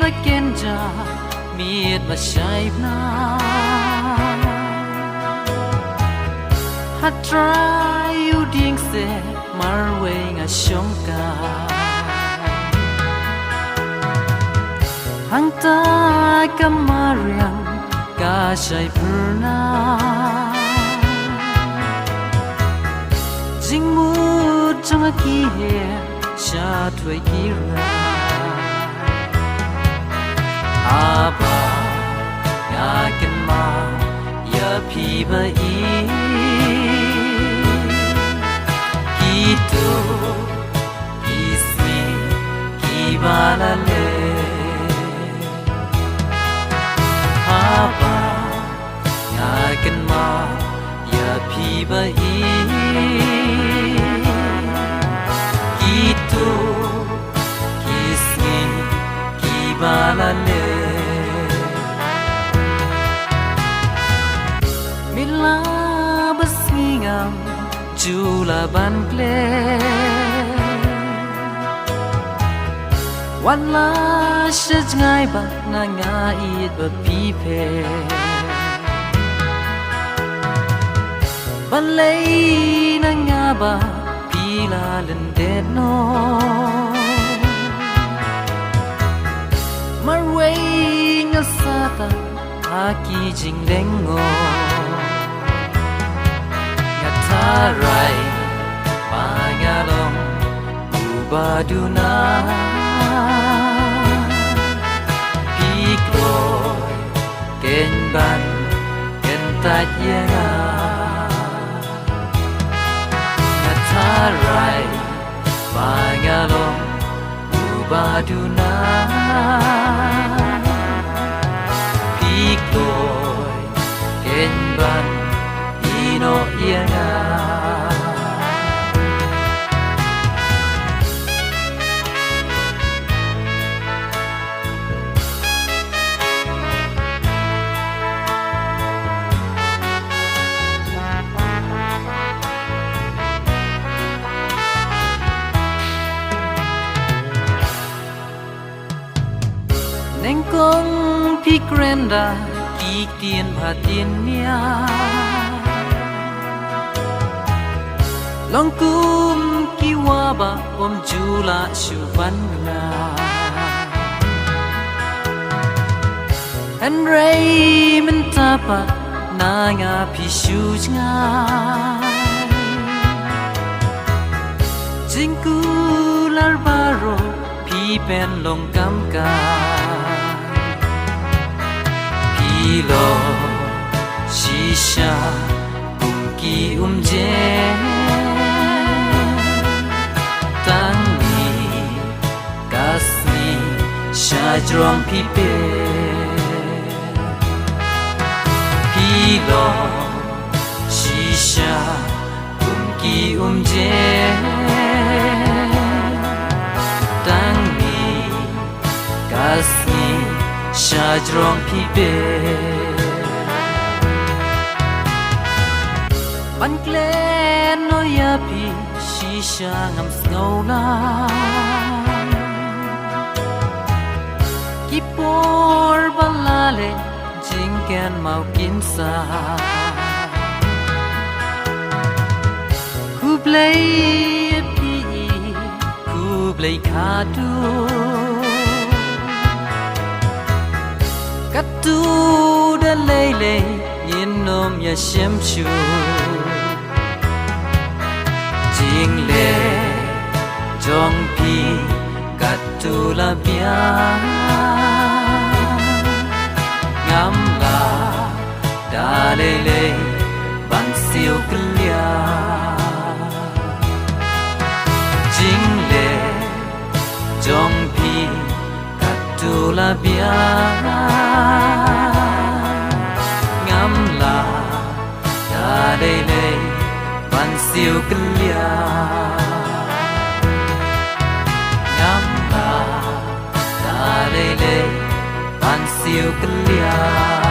va kenja miet va shaib na hat try you ding se marwe nga shongka hang ta kamarian ka shai purna jing mu chang ki he sha thwe ki ra aba ya ken ma ya phi ba i ki to ki si ki ba la le aba ya ken ma ya phi ba i ki to ki si ki ba la le mila basingam jula ban ple wala shaj ngai ba na nga it ba pi phe ban lei na nga ba pi la len de no marway nga sata aki jing lengo rai pangalong ubaduna pikroy kenban kentayena ngatarai pangalong ubaduna pikroy kenban ino yena neng kong pi granda ki tien pha tien nia long kum ki wa ba om jula shu ban na an ray men ta pa na nga pi shu nga jing ku lar baro pi pen long kam ka lo shisha ki je tang ni kasni shajrong pi pe lo shisha ki je tang ni kasni shajrong pi pe ban klen no ya pi shisha ngam snow na ki por balale jingken mau kin sa ku play pi ku play khadu tu đã lê lê nhìn nôm ya xem chu jing le jong pi cắt tu la bia ngắm la đã lê lê ban siêu clia jing le jong pi tu la bia ngắm la da đây đây ban siêu clia ngắm la da đây đây ban siêu clia